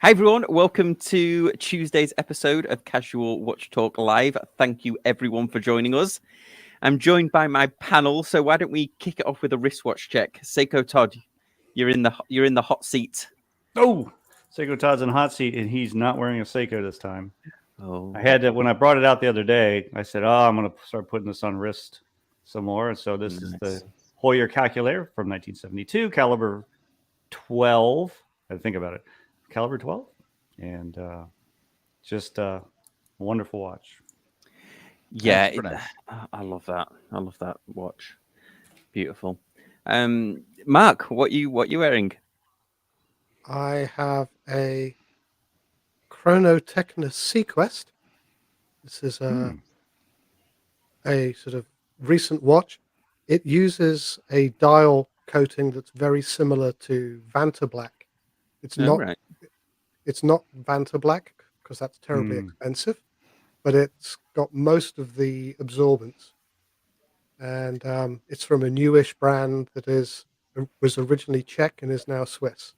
Hi everyone, welcome to Tuesday's episode of Casual Watch Talk Live. Thank you everyone for joining us. I'm joined by my panel, so why don't we kick it off with a wristwatch check? Seiko Todd, you're in the hot seat. Oh, Seiko Todd's in the hot seat, and he's not wearing a Seiko this time. Oh, I had to, when I brought it out the other day, I said, I'm going to start putting this on wrist some more. And so this is the Heuer Calculator from 1972, caliber 12. I had to think about it. Caliber 12. And just a wonderful watch. Yeah, I love that. I love that watch. Beautiful. Mark, what you wearing? I have a Chrono Techno Sequest. This is a sort of recent watch. It uses a dial coating that's very similar to Vanta Black. It's not Vanta Black because that's terribly expensive, but it's got most of the absorbance. And it's from a newish brand that was originally Czech and is now Swiss.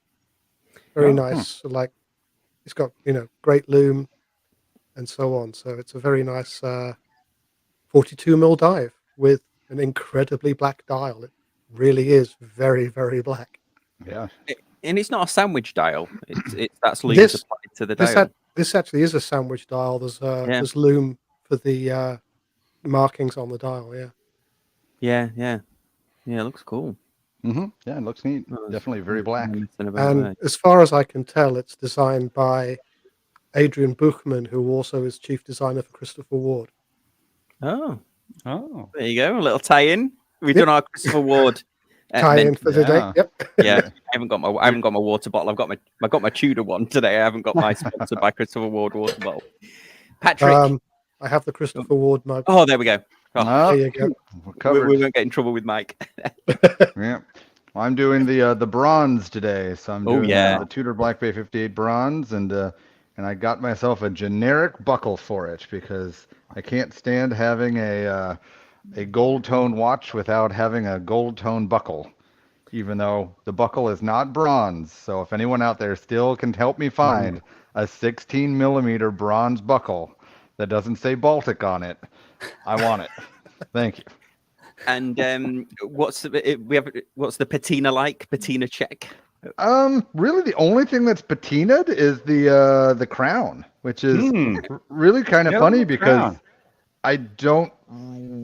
Very nice. Like it's got great lume and so on. So it's a very nice 42mm dive with an incredibly black dial. It really is very, very black. Yeah, And it's not a sandwich dial. That's lume applied to the dial. This actually is a sandwich dial. There's lume for the markings on the dial. Yeah. It looks cool. yeah, it looks neat. Definitely very black. And as far as I can tell, it's designed by Adrian Buchman, who also is chief designer for Christopher Ward. Oh, there you go. A little tie-in. We've done our Christopher Ward tie-in for the day. Yep. Yeah, I haven't got my water bottle. I've got my Tudor one today. I haven't got my sponsored by Christopher Ward water bottle. Patrick, I have the Christopher Ward mug. Oh, there we go. There you go. We won't get in trouble with Mike. Yeah. Well, I'm doing the bronze today, so I'm doing the Tudor Black Bay 58 bronze, and I got myself a generic buckle for it because I can't stand having a gold tone watch without having a gold tone buckle, even though the buckle is not bronze. So if anyone out there still can help me find a 16mm bronze buckle that doesn't say Baltic on it, I want it. Thank you. And what's the patina like? Patina check. Really, the only thing that's patinaed is the crown, which is really kind of funny because I don't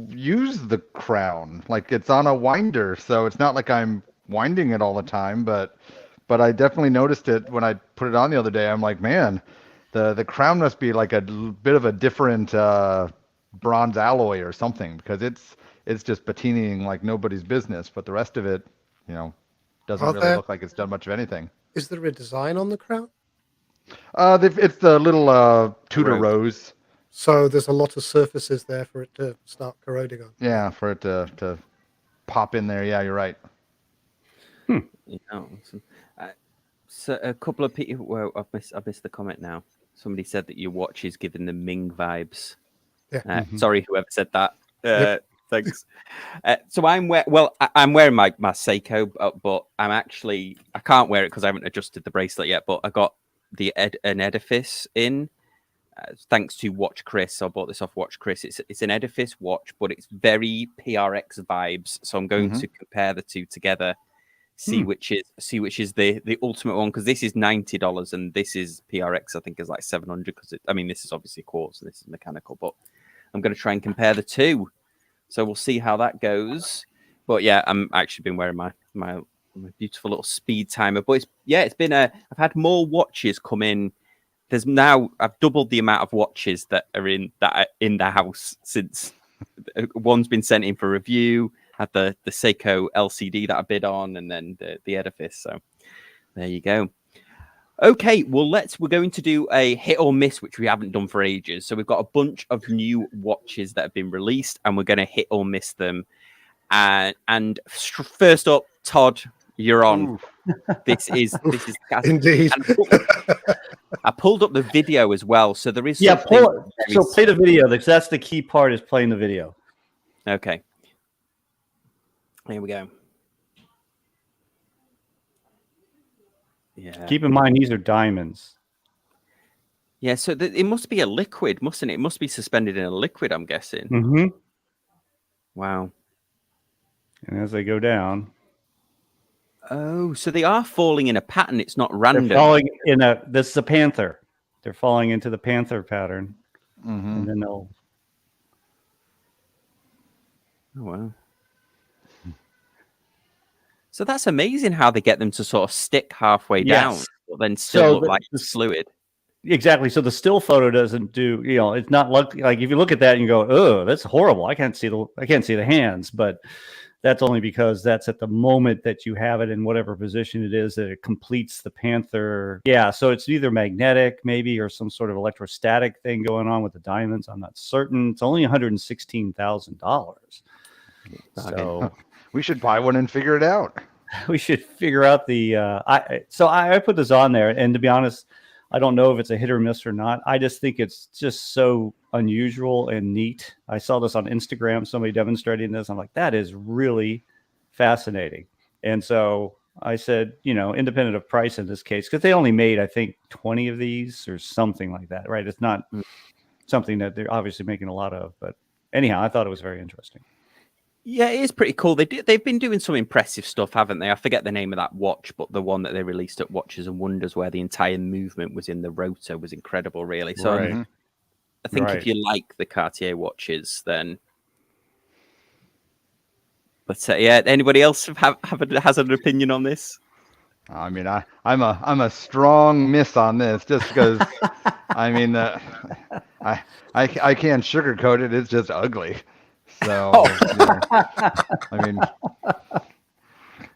use the crown. Like it's on a winder, so it's not like I'm winding it all the time. But I definitely noticed it when I put it on the other day. I'm like, man, the crown must be like a bit of a different bronze alloy or something because it's just patinaing like nobody's business. But the rest of it, doesn't really look like it's done much of anything. Is there a design on the crown? It's the little Tudor rose. So there's a lot of surfaces there for it to start corroding on. Yeah, for it to pop in there. Yeah, you're right. So a couple of people. Well, I missed the comment now. Somebody said that your watch is giving the Ming vibes. Yeah. Sorry, whoever said that. Thanks. So I'm wearing my Seiko, but I can't wear it because I haven't adjusted the bracelet yet. But I got an Edifice in. Thanks to Watch Chris, I bought this off Watch Chris. It's an Edifice watch, but it's very PRX vibes. So I'm going to compare the two together, see which is the ultimate one because this is $90 and this is PRX. I think is like $700 because this is obviously quartz and this is mechanical, but I'm going to try and compare the two. So we'll see how that goes. But yeah, I'm actually been wearing my beautiful little speed timer. But it's been I've had more watches come in. I've doubled the amount of watches that are in the house since one's been sent in for review. Had the Seiko LCD that I bid on, and then the Edifice. So there you go. Okay, well we're going to do a hit or miss, which we haven't done for ages. So we've got a bunch of new watches that have been released, and we're going to hit or miss them. And first up, Todd, you're on. This is Indeed. I pulled up the video as well, so there is play the video. That's the key part is playing the video. Okay, here we go. Yeah. Keep in mind these are diamonds. Yeah, so it must be a liquid, mustn't it? It must be suspended in a liquid, I'm guessing. Mm-hmm. Wow. And as they go down, Oh, so they are falling in a pattern. It's not random. they're falling in this is a panther. They're falling into the panther pattern. Mm-hmm. And then they'll... Oh, wow. So that's amazing how they get them to sort of stick halfway down, but then still look like it's fluid. Exactly. So the still photo doesn't do, it's not like if you look at that and you go, oh, that's horrible. I can't see the hands, but that's only because that's at the moment that you have it in whatever position it is that it completes the panther. Yeah. So it's either magnetic maybe or some sort of electrostatic thing going on with the diamonds. I'm not certain. It's only $116,000. So we should buy one and figure it out. We should figure out the, I put this on there, and to be honest, I don't know if it's a hit or miss or not. I just think it's just so unusual and neat. I saw this on Instagram, somebody demonstrating this. I'm like, that is really fascinating. And so I said, independent of price in this case, because they only made, I think, 20 of these or something like that, right? It's not something that they're obviously making a lot of. But anyhow, I thought it was very interesting. Yeah, it is pretty cool. They've been doing some impressive stuff, haven't they? I forget the name of that watch, but the one that they released at Watches and Wonders, where the entire movement was in the rotor, was incredible, really. So I think if you like the Cartier watches, then. But yeah, anybody else has an opinion on this? I mean, I'm a strong miss on this, just because. I mean, I can't sugarcoat it. It's just ugly. So, I mean,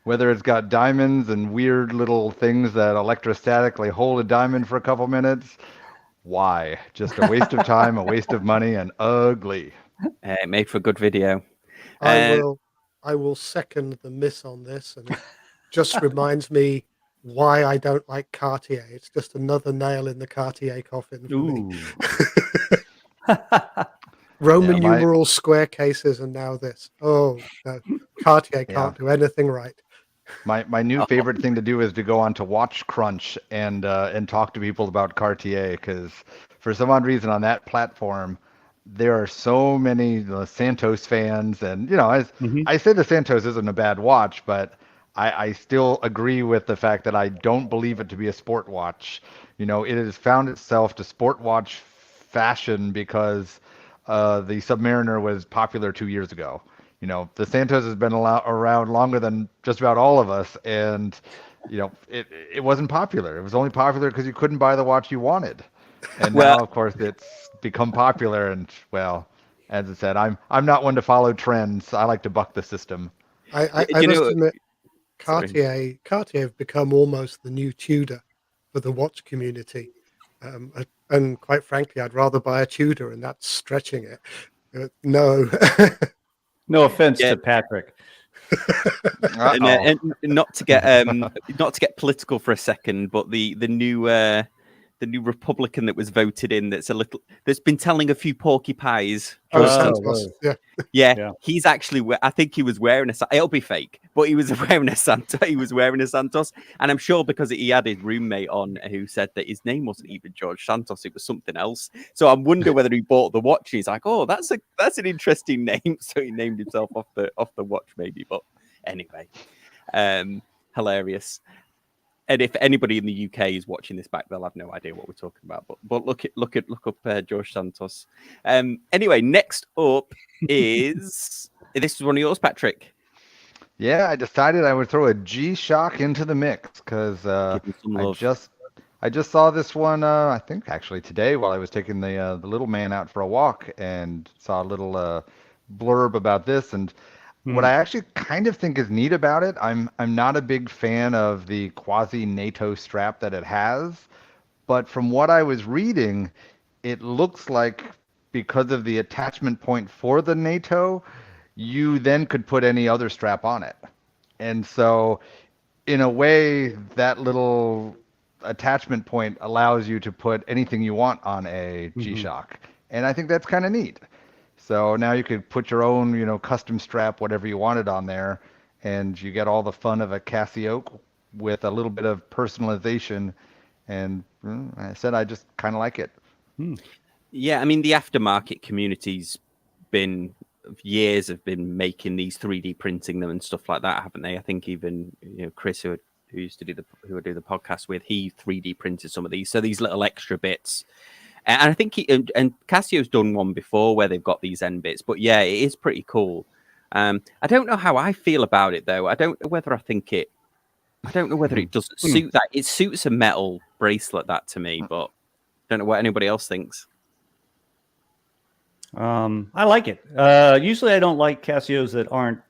whether it's got diamonds and weird little things that electrostatically hold a diamond for a couple minutes, why? Just a waste of time, a waste of money, and ugly. It made for a good video. I will second the miss on this, and it just reminds me why I don't like Cartier. It's just another nail in the Cartier coffin for me. Roman numeral square cases, and now this. Oh, no. Cartier can't do anything right. My new favorite thing to do is to go on to Watch Crunch and talk to people about Cartier, because for some odd reason on that platform there are so many Santos fans, and I say the Santos isn't a bad watch, but I still agree with the fact that I don't believe it to be a sport watch. It has found itself to sport watch fashion because the Submariner was popular 2 years ago. The Santos has been around longer than just about all of us, and it wasn't popular. It was only popular because you couldn't buy the watch you wanted, and now of course it's become popular. And as I said, I'm not one to follow trends. I like to buck the system. I must admit, Cartier have become almost the new Tudor for the watch community. And quite frankly, I'd rather buy a Tudor, and that's stretching it. No. No offense to Patrick. And not to get political for a second, but the new Republican that was voted in that's been telling a few porky pies. Yeah, he's actually. I think he was wearing it'll be fake, but he was wearing a Santos. He was wearing a Santos, and I'm sure because he had his roommate on who said that his name wasn't even George Santos; it was something else. So I wonder whether he bought the watch. He's like, oh, that's an interesting name, so he named himself off the watch, maybe. But anyway, hilarious. And if anybody in the UK is watching this back, they'll have no idea what we're talking about. But look up George Santos. Anyway, next up is this is one of yours, Patrick. Yeah, I decided I would throw a G-Shock into the mix because I just saw this one. I think actually today while I was taking the little man out for a walk, and saw a little blurb about this. And what I actually kind of think is neat about it, I'm not a big fan of the quasi-NATO strap that it has, but from what I was reading, it looks like because of the attachment point for the NATO, you then could put any other strap on it. And so in a way, that little attachment point allows you to put anything you want on a G-Shock. And I think that's kind of neat. So now you could put your own, custom strap, whatever you wanted on there, and you get all the fun of a Casio with a little bit of personalization. And I said I just kind of like it. Yeah, I mean the aftermarket community's been years have been making these 3D printing them and stuff like that, haven't they? I think even Chris, who used to do who I do the podcast with, he 3D printed some of these. So these little extra bits, and I think and Casio's done one before where they've got these end bits. But yeah, it is pretty cool. I don't know how I feel about it though. I don't know whether it doesn't suit that. It suits a metal bracelet that to me, but don't know what anybody else thinks. I like it. Usually I don't like Casios that aren't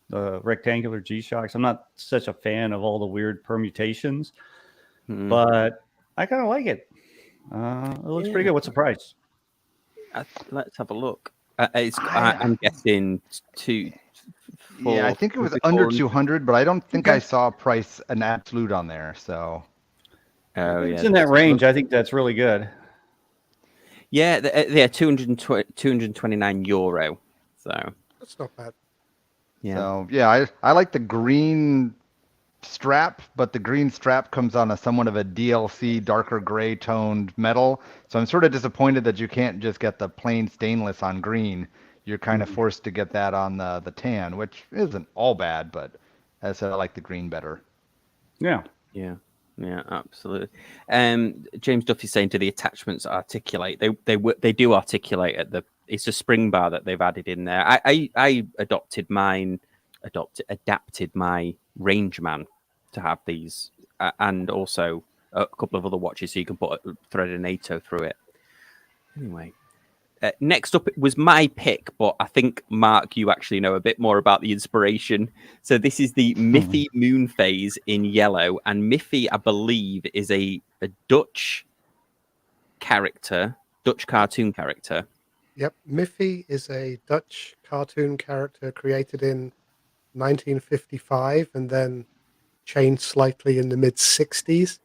rectangular G-Shocks. I'm not such a fan of all the weird permutations, but I kind of like it. It looks pretty good. What's the price? Let's have a look. I'm guessing I think it was under 200, but I don't think I saw a price, an absolute on there. So, it's in that range. I think that's really good. Yeah, they're 229 euro. So that's not bad. Yeah. So yeah, I like the green strap, but the green strap comes on a somewhat of a DLC darker gray toned metal. So I'm sort of disappointed that you can't just get the plain stainless on green. You're kind of forced to get that on the tan, which isn't all bad, but as I like the green better. Yeah. Yeah, absolutely. James Duffy's saying, do the attachments articulate? They do articulate at it's a spring bar that they've added in there. I adapted my Rangeman to have these, and also a couple of other watches, so you can put a thread and NATO through it. Anyway, next up was my pick, but I think Mark, you actually know a bit more about the inspiration. So this is the Miffy Moon Phase in yellow, and Miffy, I believe, is a Dutch cartoon character. Yep, Miffy is a Dutch cartoon character created in 1955 and then changed slightly in the mid-60s.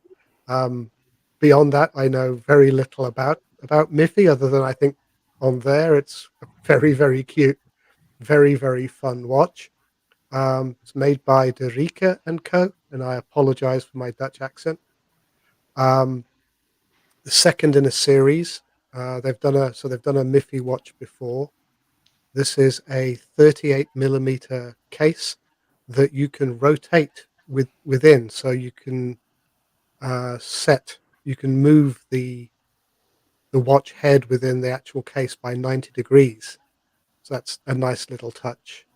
Beyond that, I know very little about Miffy, other than I think on there it's a very, very cute, very, very fun watch. It's made by De Rieck & Co., and I apologize for my Dutch accent. The second in a series. They've done a Miffy watch before. This is a 38mm case that you can rotate within, so you can you can move the watch head within the actual case by 90 degrees. So that's a nice little touch.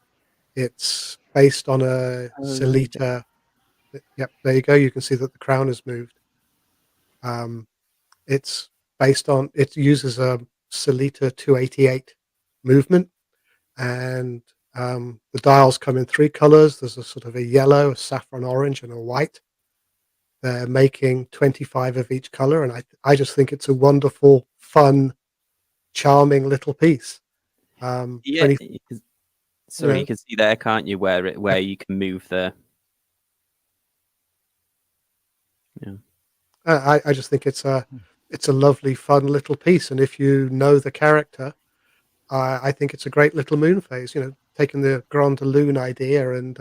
It's based on a Sellita. Yep, there you go. You can see that the crown has moved. It uses a Sellita 288 movement, and the dials come in three colors. There's a sort of a yellow, a saffron orange, and a white. They're making 25 of each color, and I just think it's a wonderful, fun, charming little piece. You can see there, can't you, where you can move the. Yeah. I just think it's a lovely, fun little piece, and if you know the character, I think it's a great little moon phase. Taking the Grand Lune idea and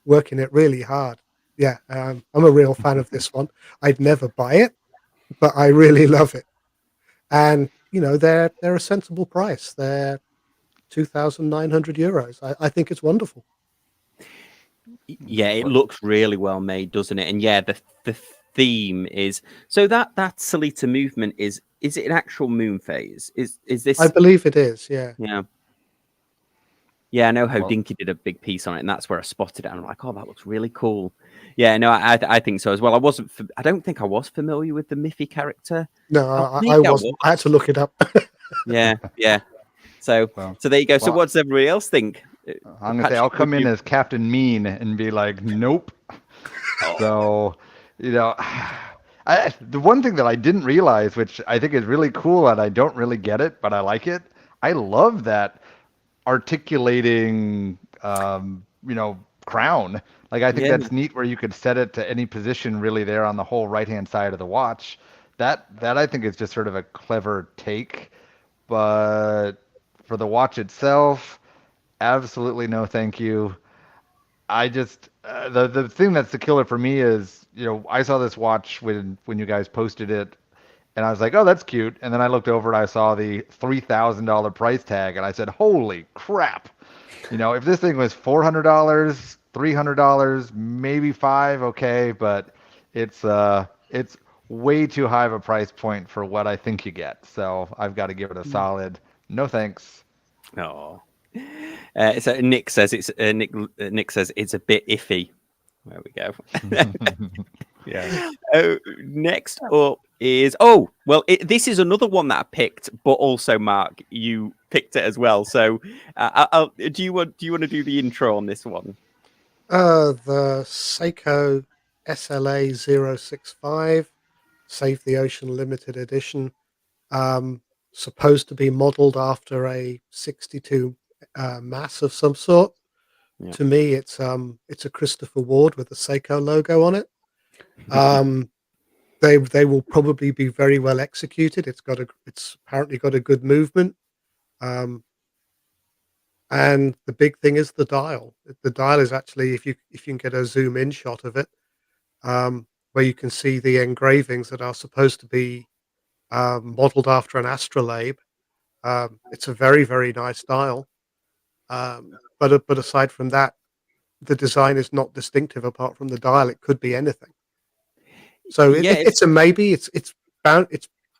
working it really hard. Yeah, I'm a real fan of this one. I'd never buy it, but I really love it. And they're a sensible price. They're 2,900 euros. I think it's wonderful. Yeah, it looks really well made, doesn't it? And yeah, the theme is so that Sellita movement is it an actual moon phase? Is this? I believe it is. Yeah. Yeah, I know how Dinky did a big piece on it, and that's where I spotted it. And I'm like, oh, that looks really cool. Yeah, no, I think so as well. I don't think I was familiar with the Miffy character. No, I wasn't. I had to look it up. Yeah. So there you go. So what does everybody else think? I'm gonna say I'll come in as Captain Mean and be like, nope. So, the one thing that I didn't realize, which I think is really cool, and I don't really get it, but I like it. I love that articulating, crown. Like, I think that's neat, where you could set it to any position really there on the whole right-hand side of the watch. That I think is just sort of a clever take, but for the watch itself, absolutely no thank you. I just the thing that's the killer for me is, I saw this watch when you guys posted it, And I was like, oh, that's cute. And then I looked over and I saw the $3,000 price tag, and I said, holy crap. You know, if this thing was $400, $300, maybe $500, okay, but it's way too high of a price point for what I think you get. So I've got to give it a solid no thanks. Oh. So Nick says Nick says it's a bit iffy. There we go. Yeah. Next up is this is another one that I picked, but also Mark, you picked it as well. So do you want to do the intro on this one? The Seiko SLA 065 Save the Ocean limited edition, supposed to be modeled after a 62 mass of some sort. Yeah. To me, it's a Christopher Ward with the Seiko logo on it. They will probably be very well executed. It's apparently got a good movement. And the big thing is the dial. The dial is actually, if you can get a zoom in shot of it, where you can see the engravings that are supposed to be modeled after an astrolabe. It's a very, very nice dial. But aside from that, the design is not distinctive apart from the dial. It could be anything. So it's a maybe. It's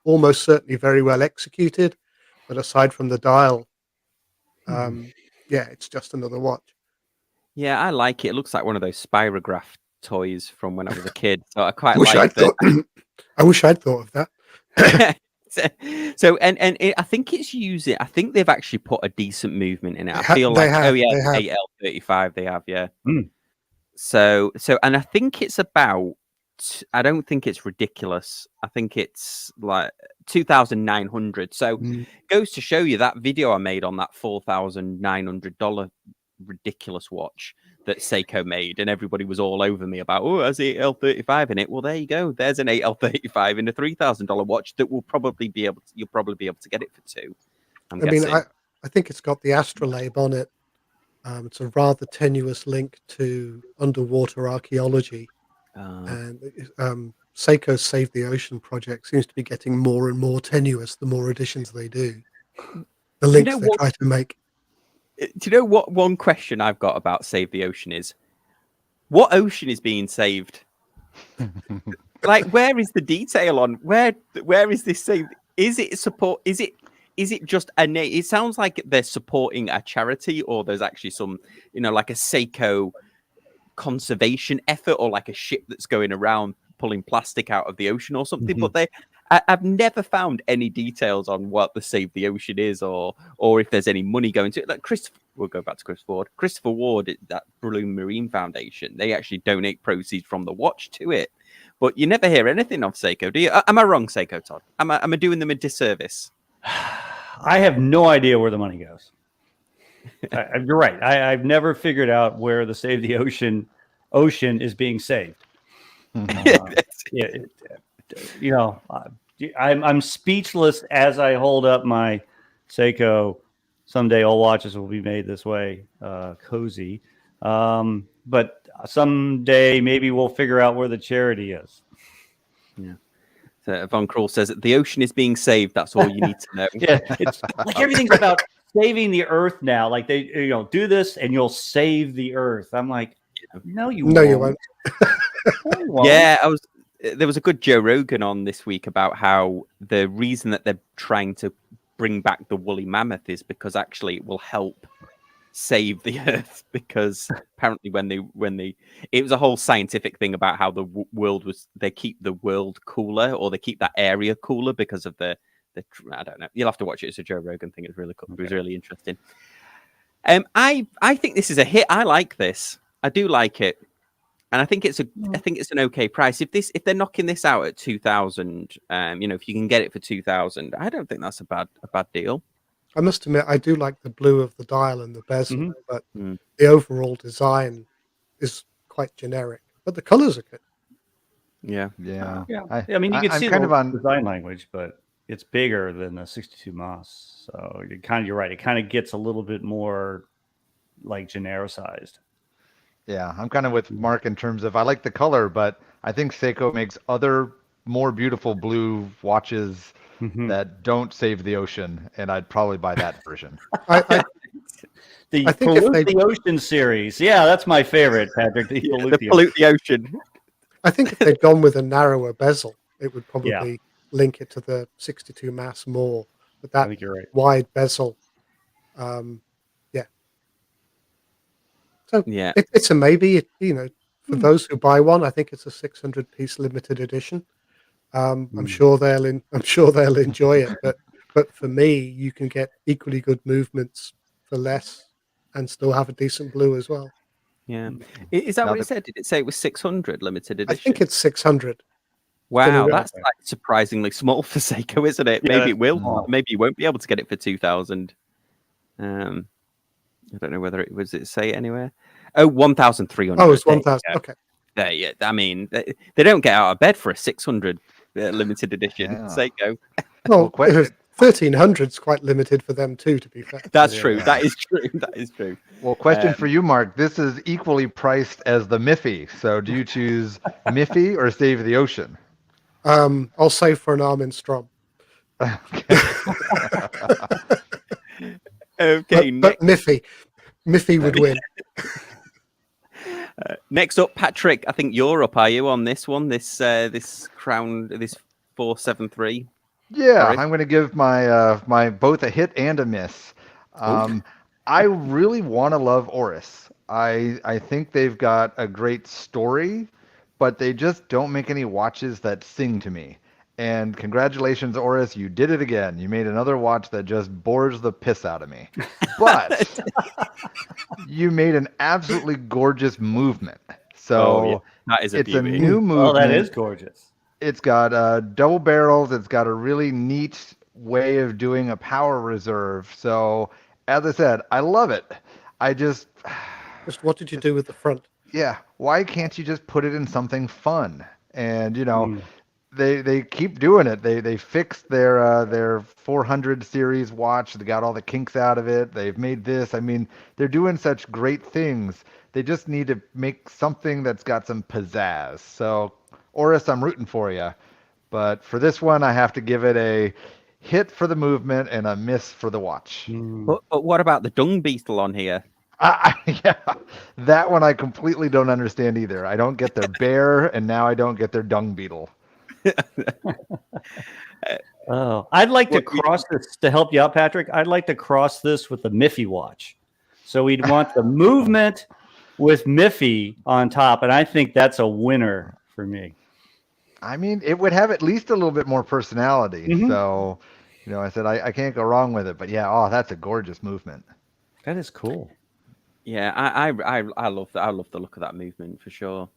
almost certainly very well executed, but aside from the dial, it's just another watch. Yeah, I like it. It looks like one of those Spirograph toys from when I was a kid. So I quite like it. I wish I'd thought of that. So I think it's using. I think they've actually put a decent movement in it. I feel like 8L35 they have, yeah. So and I think it's about. I don't think it's ridiculous. I think it's like 2,900. So goes to show you that video I made on that $4,900 ridiculous watch that Seiko made, and everybody was all over me about, oh, has 8L35 in it. Well, there you go. There's an 8L35 in a $3,000 watch that you'll probably be able to get it for $2,000. I mean, I think it's got the astrolabe on it. It's a rather tenuous link to underwater archaeology. And Seiko's Save the Ocean project seems to be getting more and more tenuous the more editions they do. The links they try to make. Do you know what one question I've got about Save the Ocean is? What ocean is being saved? Like, where is the detail on where is this saved? Is it support? Is it just it sounds like they're supporting a charity, or there's actually some, like a Seiko conservation effort, or like a ship that's going around pulling plastic out of the ocean or something. But I've never found any details on what the Save the Ocean is, or if there's any money going to it. Like we'll go back to Christopher Ward, that Balloon Marine Foundation, they actually donate proceeds from the watch to it. But you never hear anything of Seiko, do you? Am I wrong, Seiko Todd? Am I doing them a disservice? I have no idea where the money goes. You're right. I've never figured out where the Save the Ocean is being saved. I'm speechless as I hold up my Seiko. Someday all watches will be made this way, cozy. But someday maybe we'll figure out where the charity is. Yeah. So Von Krul says the ocean is being saved. That's all you need to know. Yeah, it's like everything's about saving the earth now. Like they, do this and you'll save the earth. I'm like, no, you won't. You won't. Yeah, there was a good Joe Rogan on this week about how the reason that they're trying to bring back the woolly mammoth is because actually it will help save the earth, because apparently when they it was a whole scientific thing about how the world they keep the world cooler, or they keep that area cooler because of the I don't know. You'll have to watch it. It's a Joe Rogan thing. It's really cool. It was really interesting. I think this is a hit. I like this. I do like it. And I think it's an okay price. If they're knocking this out at 2,000, if you can get it for 2,000, I don't think that's a bad deal. I must admit, I do like the blue of the dial and the bezel, but the overall design is quite generic. But the colors are good. Yeah. I mean, you can see kind of design language, but it's bigger than the 62 Moss. So you're right. It kind of gets a little bit more like genericized. Yeah, I'm kind of with Mark in terms of I like the color, but I think Seiko makes other more beautiful blue watches Mhm. that don't save the ocean, and I'd probably buy that version. The I think if Pollute they- the Ocean series. Yeah, that's my favorite, Patrick. The Pollute The the Ocean. pollute the ocean. I think if they'd gone with a narrower bezel, it would Yeah. probably link it to the 62 mass more. But I that think you're right. wide bezel, yeah. So Yeah. it's a maybe. For Hmm. those who buy one, I think it's a 600-piece limited edition. I'm Hmm. sure they'll enjoy it. But for me, you can get equally good movements for less and still have a decent blue as well. Yeah. Is that Now what it said? Did it say it was 600 limited I edition? think it's 600. Wow, Okay. that's like surprisingly small for Seiko, isn't it? Yeah, Maybe it will. small. Maybe you won't be able to get it for 2,000. I don't know whether it say it anywhere. Oh, 1,300. Oh, it's 1,000. Okay. Yeah, I mean, they don't get out of bed for a 600 limited edition Yeah. Seiko. Well, Well, 1,300 is quite limited for them too, to be fair. That's Yeah. true. That is true. That is true. Well, question for you, Mark. This is equally priced as the Miffy. So do you choose Miffy or Save the Ocean? I'll save for an Armin Strom. Okay. But Miffy would win. Next up, Patrick. I think you're up. Are you on this one? This Crown, this 473. Yeah, Sorry. I'm going to give my both a hit and a miss. I really want to love Oris. I think they've got a great story, but they just don't make any watches that sing to me. And congratulations, Oris, you did it again. You made another watch that just bores the piss out of me. But you made an absolutely gorgeous movement. So That is a it's a beauty. new movement. Oh, that is gorgeous. It's got double barrels. It's got a really neat way of doing a power reserve. So, as I said, I love it. I just What did you do with the front? yeah. Why can't you just put it in something fun? And they keep doing it. They fixed their 400 series watch. They got all the kinks out of it. They've made this. I mean, they're doing such great things. They just need to make something that's got some pizzazz. So, Oris, I'm rooting for you. But for this one, I have to give it a hit for the movement and a miss for the watch. But what about the dung beetle on here? Yeah, that one I completely don't understand either. I don't get their bear, and now I don't get their dung beetle. Oh, I'd like to cross this to help you out, Patrick. I'd like to cross this with the Miffy watch. So we'd want the movement with Miffy on top, and I think that's a winner for me. I mean, it would have at least a little bit more personality. Mhm. So, I said I can't go wrong with it. But yeah, that's a gorgeous movement. That is cool. Yeah, I love that. I love the look of that movement for sure.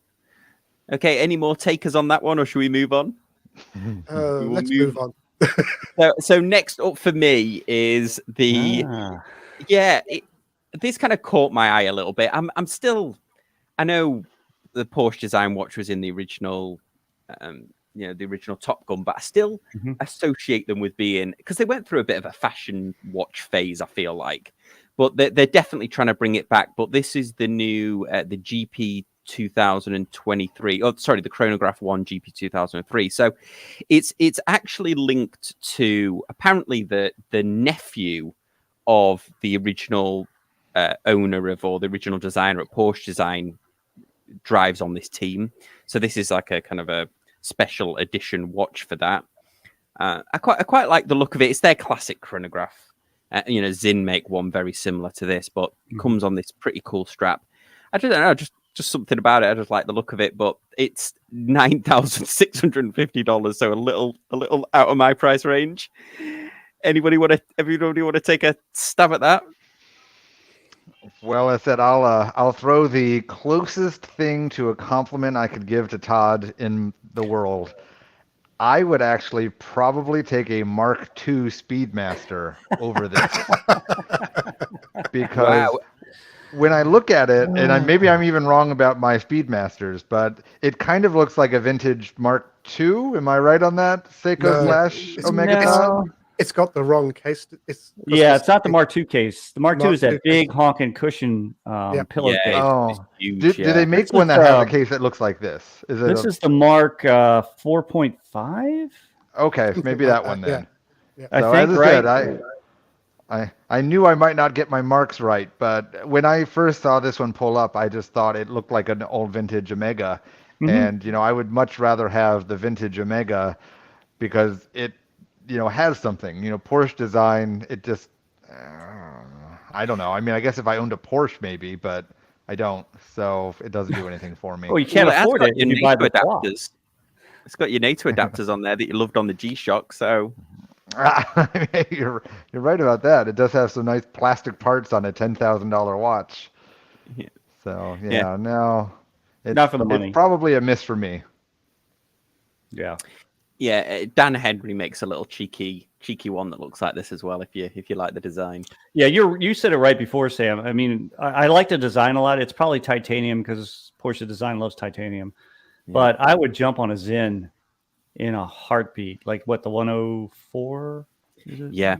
Okay, any more takers on that one, or should we move on? will Let's move- move on. So next up for me is the this kind of caught my eye a little bit. I'm still, I know the Porsche design watch was in the original, the original Top Gun, but I still associate them with being, because they went through a bit of a fashion watch phase, I feel like, but they're definitely trying to bring it back. But this is the new, the GP 2023. Oh, sorry, the Chronograph 1 GP 2003. So it's actually linked to apparently the nephew of the original owner of, or the original designer at Porsche Design drives on this team. So this is like a kind of a special edition watch for that. I quite like the look of it. It's their classic chronograph. Zinn make one very similar to this, but comes on this pretty cool strap. I don't know, just something about it. I just like the look of it, but it's $9,650, so a little out of my price range. Everybody want to take a stab at that? Well, I said I'll throw the closest thing to a compliment I could give to Todd in the world. I would actually probably take a Mark II Speedmaster over this because when I look at it, and maybe I'm even wrong about my Speedmasters, but it kind of looks like a vintage Mark II. Am I right on that, Seiko / Omega Todd? It's got the wrong case. It's not the Mark II case. The Mark II is that Mark II big case. honking cushion pillowcase. it's Oh, huge. do they make This one is, that has a case that looks like this? Is it? This is the Mark 4.5. Okay, Something maybe like that one that, then. I So think, as I right? said, I knew I might not get my marks right, but when I first saw this one pull up, I just thought it looked like an old vintage Omega, and I would much rather have the vintage Omega because it has something. Porsche design. It just I don't know. I mean, I guess if I owned a Porsche, maybe, but I don't, so it doesn't do anything for me. Well, you can't Well, it has afford got it your if you buy NATO the block. adapters. It's got your NATO adapters on there that you loved on the G-Shock. So You're right about that. It does have some nice plastic parts on a $10,000 watch. Yeah. So Yeah. no, Not for the money. It's probably a miss for me. Yeah. yeah, Dan Henry makes a little cheeky one that looks like this as well. If you like the design. Yeah, you said it right before, Sam. I mean, I like the design a lot. It's probably titanium because Porsche design loves titanium. Yeah. But I would jump on a Zin in a heartbeat. Like what, the 104? Is it? Yeah.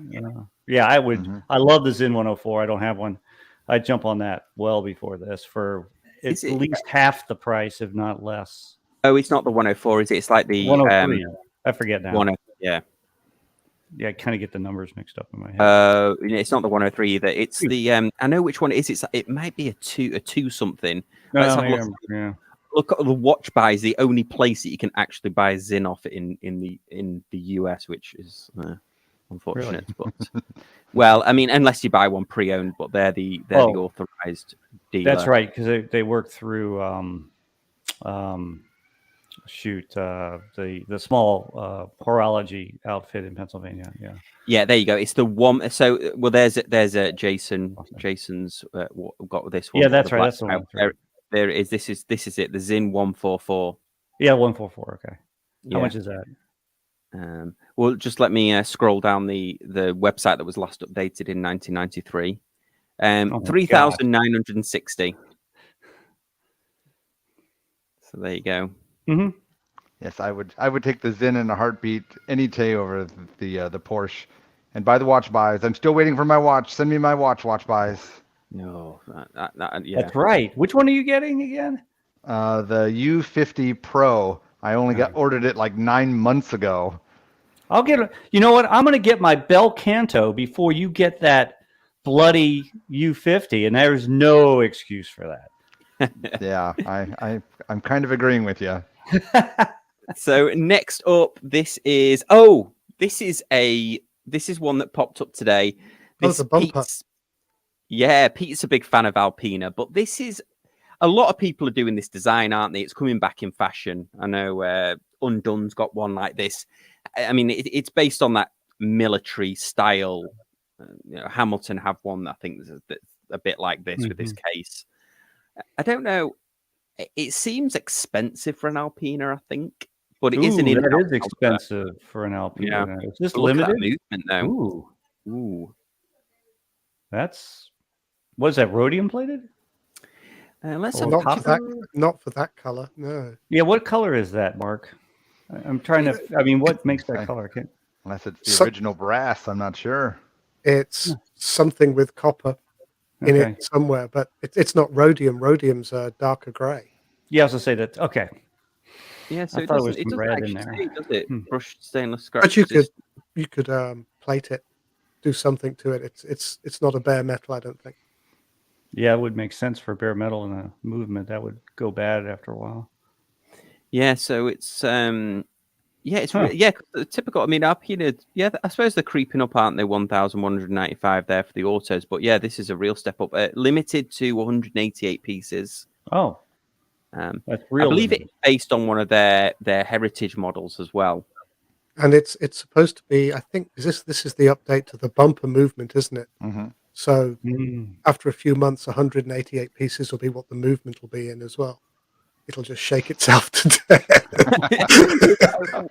Yeah, I would. Mhm. I love the Zin 104. I don't have one. I'd jump on that well before this for at least half the price, if not less. Oh, it's not the 104, is it? It's like the 103. I forget now. Yeah. Yeah, I kind of get the numbers mixed up in my head. It's not the 103 either. It's the I know which one it is. It might be a two something. Let's have a look. Yeah. Look at the watch buy is the only place that you can actually buy a Zin off in the US, which is unfortunate. But well, I mean, unless you buy one pre-owned, but they're the authorized dealer. That's right, because they work through the small horology outfit in Pennsylvania. Yeah, there you go. It's the one. So well, there's a Jason. Jason's got this one. Yeah, that's right. That's the one. There is. This is it. The Zin 144. Yeah, 144. Okay. How Yeah. much is that? Well, just let me scroll down the website that was last updated in 1993. 3,960. So there you go. Mm-hmm. Yes, I would take the Zin in a heartbeat any day over the Porsche. And buy the watch buys. I'm still waiting for my watch. Send me my watch buys. No, yeah. That's right. Which one are you getting again? The U50 Pro. I only ordered it like 9 months ago. I'll get. You know what? I'm going to get my Bel Canto before you get that bloody U50, and there's no excuse for that. Yeah, I'm kind of agreeing with you. So next up, this is one that popped up today. The bumper. Pete's a big fan of Alpina, but this is a lot of people are doing this design, aren't they? It's coming back in fashion. I know Undone's got one like this. I mean, it's based on that military style. Hamilton have one that I think is a bit like this with this case. I don't know. It seems expensive for an Alpina, I think, but it is an in-house. That is expensive for an Alpina. Yeah. Is this Look at limited? that movement, though. Ooh. Was that rhodium plated? Let's have Not a for that color. No. Yeah, what color is that, Mark? I'm trying to. I mean, what makes that color? Unless it's the original brass, I'm not sure. It's something with copper in it somewhere, but it's not rhodium. Rhodium's a darker gray. Yeah, I was gonna say that. Okay. Yeah, so I it thought doesn't, it was some red in there. say, does it? Brushed stainless scratch. But you could plate it, do something to it. It's not a bare metal, I don't think. Yeah, it would make sense for bare metal in a movement. That would go bad after a while. Yeah, so it's typical. I mean, Alpina, I suppose they're creeping up, aren't they? 1,195 there for the autos, but yeah, this is a real step up. Limited to 188 pieces. Oh, that's real. I believe it's based on one of their heritage models as well. And it's supposed to be. I think this is the update to the bumper movement, isn't it? Mm-hmm. So after a few months, 188 pieces will be what the movement will be in as well. It'll just shake itself to death.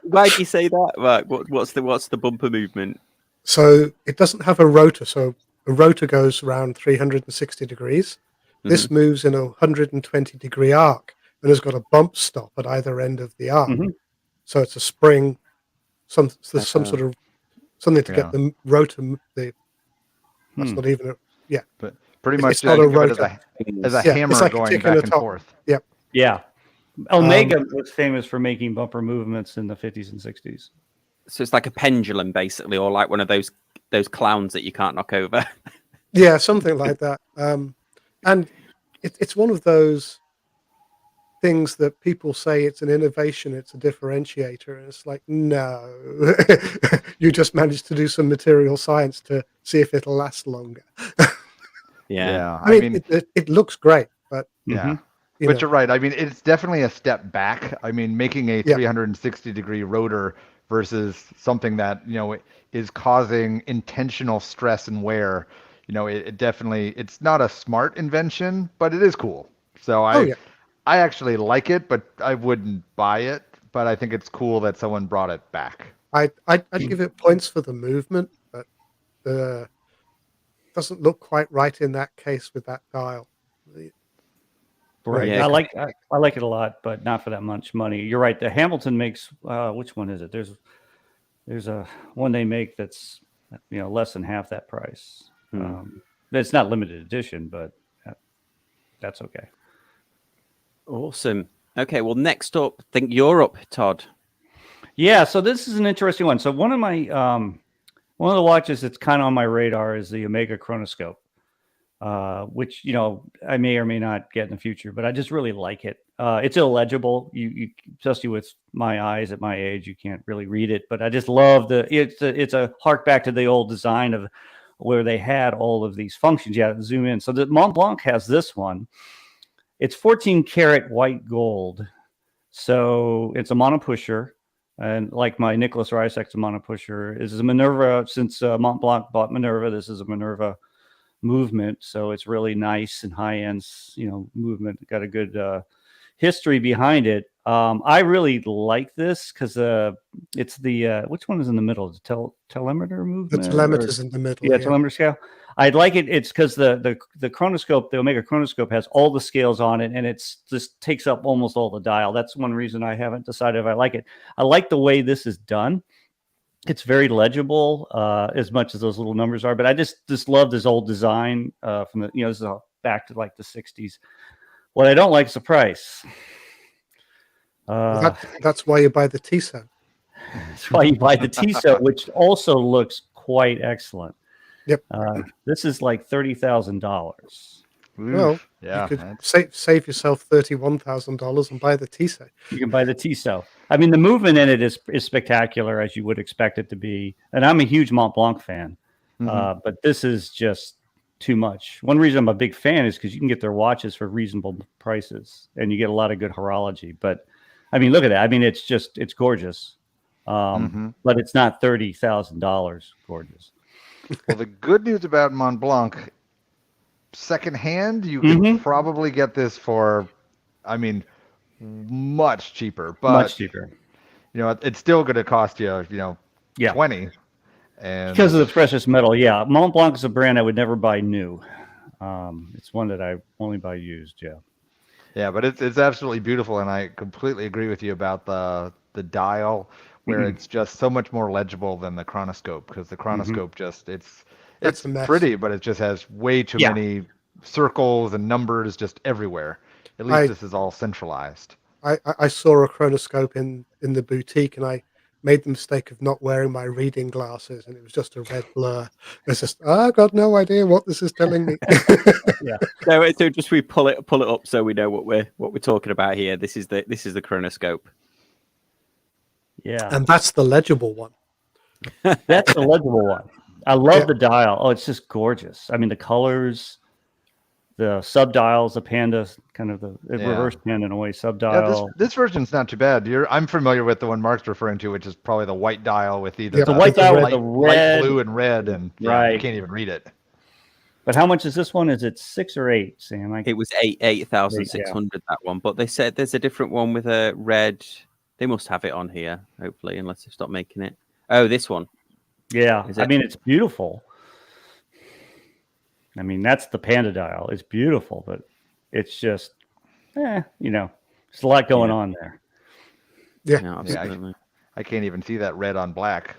Why do you say that, Mark? What's the bumper movement? So it doesn't have a rotor. So a rotor goes around 360 degrees. This moves in a 120-degree arc and has got a bump stop at either end of the arc. So it's a spring, some sort of something to Yeah. get the rotor. That's not even a But pretty It's much not a think of it rotor. as a Yeah, hammer it's like a going tick and back a and top. forth. Yeah. Omega was famous for making bumper movements in the 50s and 60s. So it's like a pendulum, basically, or like one of those clowns that you can't knock over. Yeah, something like that. And it's one of those things that people say it's an innovation, it's a differentiator, and it's like, no, you just managed to do some material science to see if it'll last longer. Yeah. I mean, it looks great, but Yeah. you But know, you're right. I mean, it's definitely a step back. I mean, making a Yeah. 360-degree rotor versus something that, is causing intentional stress and wear, it definitely, it's not a smart invention, but it is cool. So yeah. I actually like it, but I wouldn't buy it. But I think it's cool that someone brought it back. I'd give it points for the movement, but doesn't look quite right in that case with that dial. Right. Yeah, I like it a lot, but not for that much money. You're right. The Hamilton makes which one is it? There's a one they make that's less than half that price. It's not limited edition, but that's okay. Awesome. Okay, well, next up, I think you're up, Todd. Yeah, so this is an interesting one. So one of the watches that's kind of on my radar is the Omega Chronoscope, which I may or may not get in the future, but I just really like it. It's illegible. You especially with my eyes at my age, you can't really read it. But I just love it's a hark back to the old design of where they had all of these functions. Yeah, zoom in. So the Mont Blanc has this one. It's 14 karat white gold. So it's a monopusher. And like my Nicholas Rysek's a monopusher. This is a Minerva. Since Mont Blanc bought Minerva, this is a Minerva movement. So it's really nice and high-end, movement. Got a good history behind it. I really like this because it's the which one is in the middle? The telemeter movement? The telemeter's in the middle. Yeah, telemeter scale. I like it. It's because the Chronoscope, the Omega Chronoscope, has all the scales on it, and it's just takes up almost all the dial. That's one reason I haven't decided if I like it. I like the way this is done. It's very legible, as much as those little numbers are. But I just love this old design from the this is back to like the 60s. What I don't like is the price. That's why you buy the Tissot. That's why you buy the Tissot, which also looks quite excellent. Yep. This is like $30,000. Well, yeah, you could save yourself $31,000 and buy the Tissot. You can buy the Tissot. I mean, the movement in it is spectacular, as you would expect it to be. And I'm a huge Mont Blanc fan, but this is just too much. One reason I'm a big fan is because you can get their watches for reasonable prices, and you get a lot of good horology. But I mean, look at that. I mean, it's gorgeous, but it's not $30,000 gorgeous. Well, the good news about Mont Blanc, secondhand, you can probably get this for, I mean, much cheaper. But Much cheaper. It's still going to cost you, Yeah. 20. And Because of the precious metal, yeah. Mont Blanc is a brand I would never buy new. It's one that I only buy used, yeah. Yeah, but it's absolutely beautiful, and I completely agree with you about the dial, where it's just so much more legible than the Chronoscope, because the Chronoscope it's a mess. pretty, but it just has way too many circles and numbers just everywhere. At least this is all centralized. I saw a Chronoscope in the boutique, and I made the mistake of not wearing my reading glasses, and it was just a red blur. It's just I've got no idea what this is telling me. Yeah. So just we pull it up so we know what we're talking about here. This is the Chronoscope. Yeah. And that's the legible one. That's the legible one. I love the dial. Oh, it's just gorgeous. I mean, the colors, the subdials, the panda, kind of the reverse panda in a way, subdial. Yeah, this version's not too bad. I'm familiar with the one Mark's referring to, which is probably the white dial with either the white dial with the light blue and red, and you right. can't even read it. But how much is this one? Is it 6 or 8, Sam? It was 8,600 that one, but they said there's a different one with a red. They must have it on here, hopefully, unless they stop making it. Oh, this one. Yeah, I mean, it's beautiful. I mean, that's the panda dial. It's beautiful, but it's just, there's a lot going on there. Yeah. No, absolutely. I can't even see that red on black.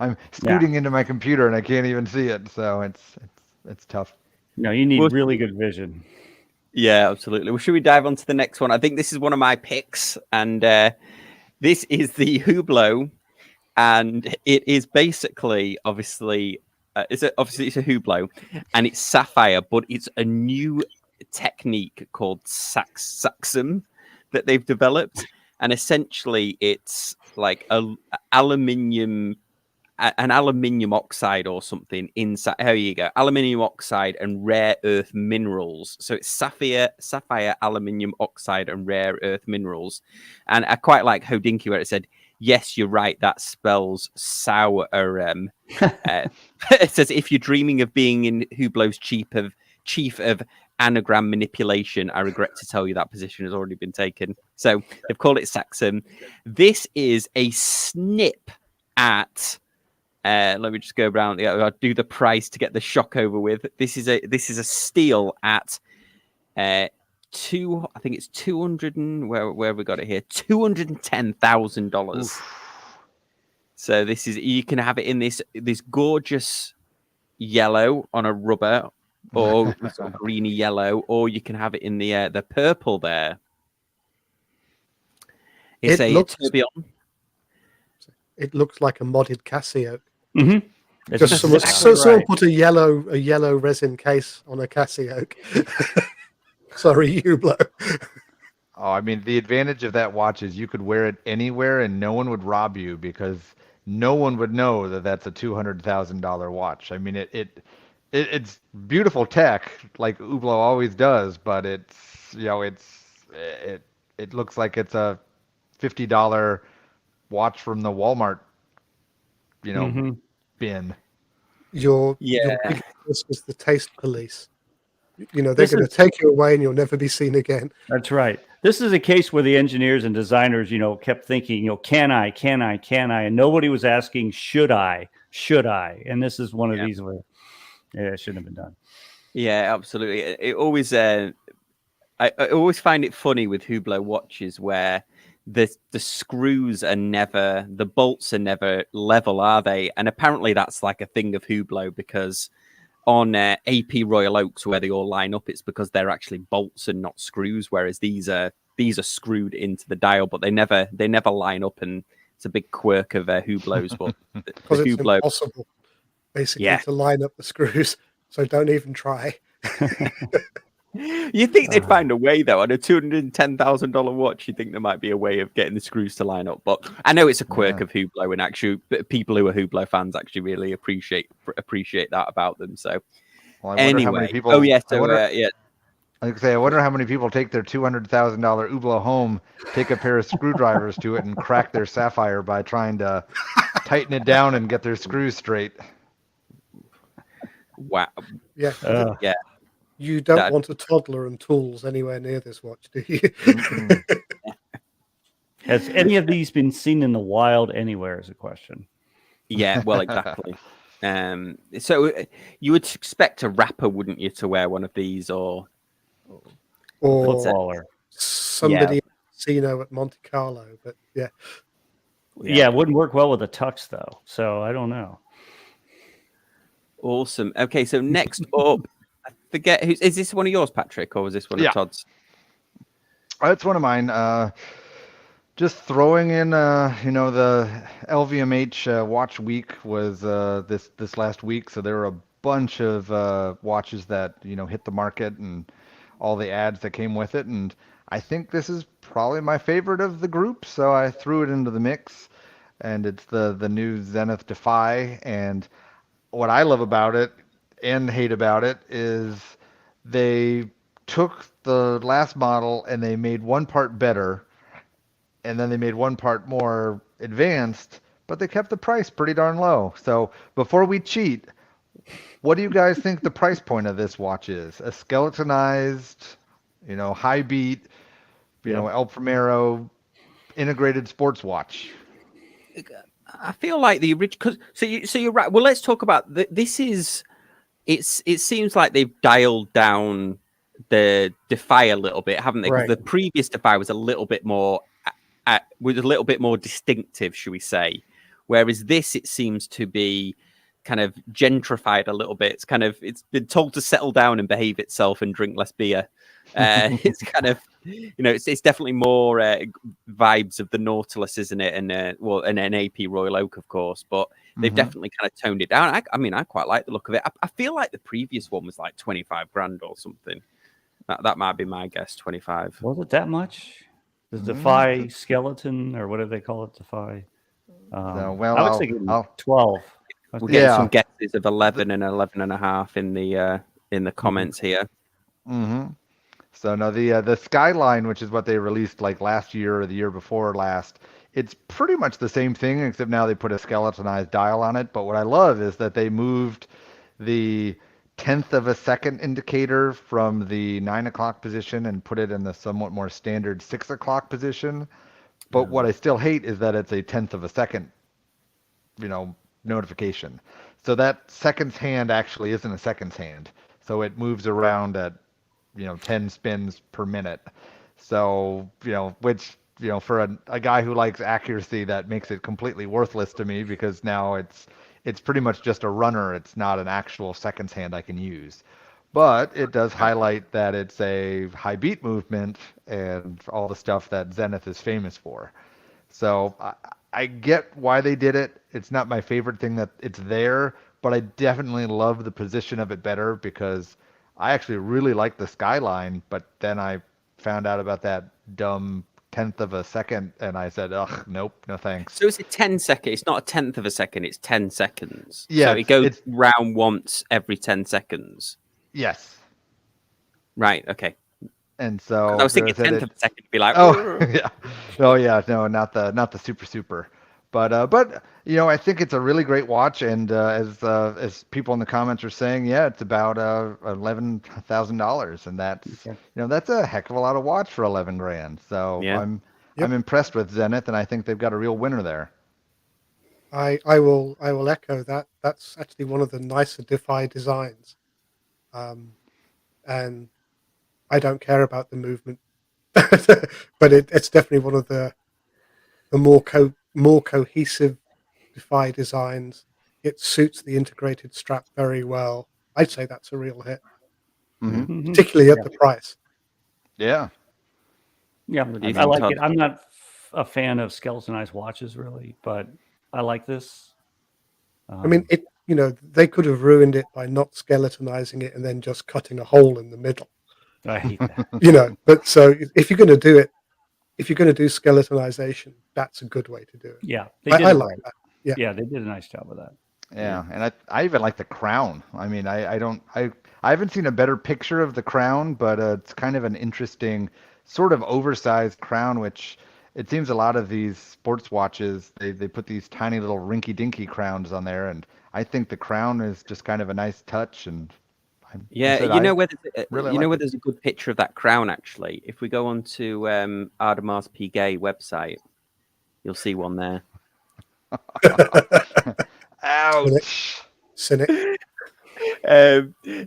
I'm scooting into my computer and I can't even see it, so it's tough. No, you need Well, really good vision. Yeah, absolutely. Well, should we dive on to the next one? I think this is one of my picks, and this is the Hublot, and it is basically, obviously, it's a Hublot, and it's sapphire, but it's a new technique called Saxum that they've developed, and essentially it's like an aluminium oxide or something inside. Here you go, aluminium oxide and rare earth minerals. So it's sapphire, aluminium oxide, and rare earth minerals. And I quite like Hodinky where it said, "Yes, you're right. That spells sour." It says, "If you're dreaming of being in Hublot's chief of anagram manipulation, I regret to tell you that position has already been taken." So they've called it Saxum. This is a snip at. Let me just go around. I'll do the price to get the shock over with. This is a steal at I think it's 200 and where have we got it here? $210,000. So this is, you can have it in this gorgeous yellow on a rubber, or sort of greeny yellow, or you can have it in the purple there. It's a tourbillon. It looks like a modded Casio. Mm-hmm. Just someone put a yellow resin case on a Casio. Sorry, Hublot. Oh, I mean, the advantage of that watch is you could wear it anywhere and no one would rob you because no one would know that that's a $200,000 watch. I mean, it's beautiful tech like Hublot always does, but it looks like it's a $50 watch from the Walmart, bin. Your biggest risk is the taste police. They're going to take you away and you'll never be seen again. That's right. This is a case where the engineers and designers, kept thinking, can I? And nobody was asking, should I? And this is one of these where, it shouldn't have been done. Yeah, absolutely. It always, I always find it funny with Hublot watches where the screws are never, the bolts are never level, are they? And apparently that's like a thing of Hublot, because on AP Royal Oaks where they all line up, it's because they're actually bolts and not screws, whereas these are screwed into the dial, but they never line up, and it's a big quirk of Hublot's. But because it's impossible, basically, to line up the screws, so don't even try. You think they'd find a way, though? On a $210,000 watch, you think there might be a way of getting the screws to line up. But I know it's a quirk of Hublot, and actually, people who are Hublot fans actually really appreciate that about them. So, anyway, I wonder how many people take their $200,000 Hublot home, take a pair of screwdrivers to it, and crack their sapphire by trying to tighten it down and get their screws straight. Wow. Yeah. Yeah. You don't want a toddler and tools anywhere near this watch, do you? Has any of these been seen in the wild anywhere is a question. Yeah, well, exactly. So you would expect a rapper, wouldn't you, to wear one of these, or footballer, somebody in a casino at Monte Carlo? But yeah, it wouldn't work well with a tux though. So I don't know. Awesome. Okay, so next up, I forget is this one of yours, Patrick, or was this one of Todd's? It's one of mine. Just throwing in, the LVMH Watch Week was this last week, so there were a bunch of watches that hit the market and all the ads that came with it, and I think this is probably my favorite of the group, so I threw it into the mix, and it's the new Zenith Defy. And what I love about it and hate about it is they took the last model and they made one part better, and then they made one part more advanced, but they kept the price pretty darn low. So before we cheat, what do you guys think the price point of this watch is? A skeletonized, high beat, El Primero integrated sports watch. I feel like the original. So you're right. Well, let's talk about this. It seems like they've dialed down the Defy a little bit, haven't they? Because the previous Defy was a little bit more distinctive, should we say? Whereas this, it seems to be kind of gentrified a little bit. It's been told to settle down and behave itself and drink less beer. It's kind of, it's definitely more vibes of the Nautilus, isn't it? And an AP Royal Oak, of course, but they've definitely kind of toned it down. I mean, I quite like the look of it. I feel like the previous one was like 25 grand or something. That might be my guess, 25. Was it that much? The Defy skeleton, or whatever they call it, Defy. Well, I was thinking 12. We're getting some guesses of 11 and 11 and a half in the comments here. So no, the Skyline, which is what they released like last year or the year before last, it's pretty much the same thing, except now they put a skeletonized dial on it. But what I love is that they moved the 1/10 of a second indicator from the 9 o'clock position and put it in the somewhat more standard 6 o'clock position. But what I still hate is that it's a 1/10 of a second, notification. So that seconds hand actually isn't a seconds hand. So it moves around at, 10 spins per minute. So, which, for a guy who likes accuracy, that makes it completely worthless to me, because now it's pretty much just a runner. It's not an actual seconds hand I can use. But it does highlight that it's a high beat movement and all the stuff that Zenith is famous for. So I get why they did it. It's not my favorite thing that it's there, but I definitely love the position of it better, because I actually really like the Skyline, but then I found out about that dumb 1/10 of a second, and I said, ugh, nope, no thanks. So it's a 10 second. It's not a 1/10 of a second. It's 10 seconds. Yeah, so it goes round once every 10 seconds. Yes. Right. Okay. And so I was thinking 1/10 of a second to be like, no, not the super. But I think it's a really great watch, and as people in the comments are saying, it's about $11,000, and that's a heck of a lot of watch for 11 grand. So I'm impressed with Zenith, and I think they've got a real winner there. I will echo that. That's actually one of the nicer Defy designs, and I don't care about the movement, but it's definitely one of the more cohesive Defy designs. It suits the integrated strap very well. I'd say that's a real hit, particularly at the price. Yeah, I like it. I'm not a fan of skeletonized watches, really, but I like this. I mean, they could have ruined it by not skeletonizing it and then just cutting a hole in the middle. I hate that. But so if you're going to do it, if you're going to do skeletonization, that's a good way to do it. Yeah, I like that. Yeah, they did a nice job with that. Yeah, and I even like the crown. I mean, I haven't seen a better picture of the crown, but it's kind of an interesting sort of oversized crown, which it seems a lot of these sports watches, they put these tiny little rinky-dinky crowns on there, and I think the crown is just kind of a nice touch. And where there's a good picture of that crown, actually. If we go on to Audemars Piguet website, you'll see one there. Ouch. Cynic.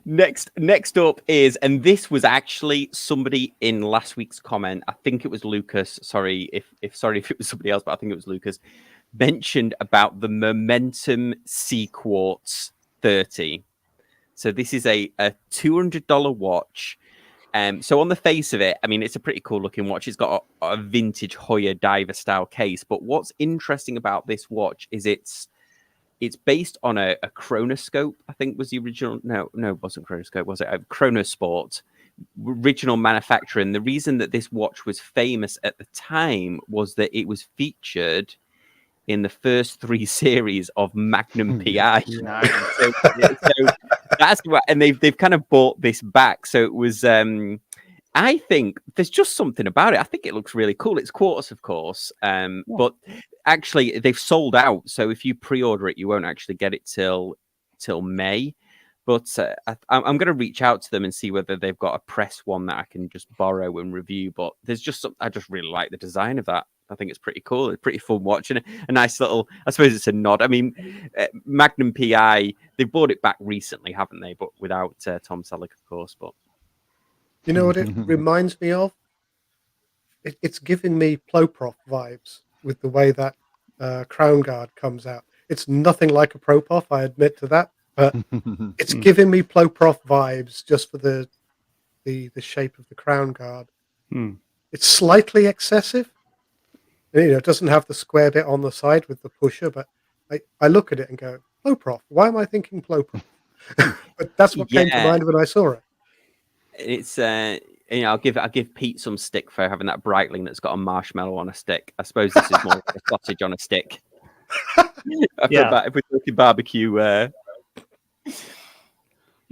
Next up is, and this was actually somebody in last week's comment. I think it was Lucas. Sorry if it was somebody else, but I think it was Lucas. Mentioned about the Momentum C Quartz 30. So this is a $200 watch. So on the face of it, I mean, it's a pretty cool looking watch. It's got a vintage Hoya diver style case. But what's interesting about this watch is it's based on a Chronoscope, I think was the original. No, it wasn't Chronoscope, was it? A Chronosport original manufacturer. And the reason that this watch was famous at the time was that it was featured in the first 3 series of Magnum PI. so that's what, and they've kind of bought this back. So it was. I think there's just something about it. I think it looks really cool. It's quartz, of course, but actually they've sold out. So if you pre-order it, you won't actually get it till May. But I'm going to reach out to them and see whether they've got a press one that I can just borrow and review. But there's just I just really like the design of that. I think it's pretty cool. It's pretty fun watching it. A nice little, I suppose it's a nod. I mean, Magnum PI, they bought it back recently, haven't they? But without Tom Selleck, of course. But you know what it reminds me of? It's giving me Ploprof vibes with the way that Crown Guard comes out. It's nothing like a Proprof, I admit to that, but it's Mm. giving me Proprof vibes just for the shape of the Crown Guard. Mm. It's slightly excessive. It doesn't have the square bit on the side with the pusher, but I look at it and go, Proprof. Why am I thinking Proprof? But that's what came to Yeah. mind when I saw it. It's I'll give Pete some stick for having that Breitling that's got a marshmallow on a stick. I suppose this is more like a sausage on a stick. Yeah. If we're talking barbecue. Yeah, But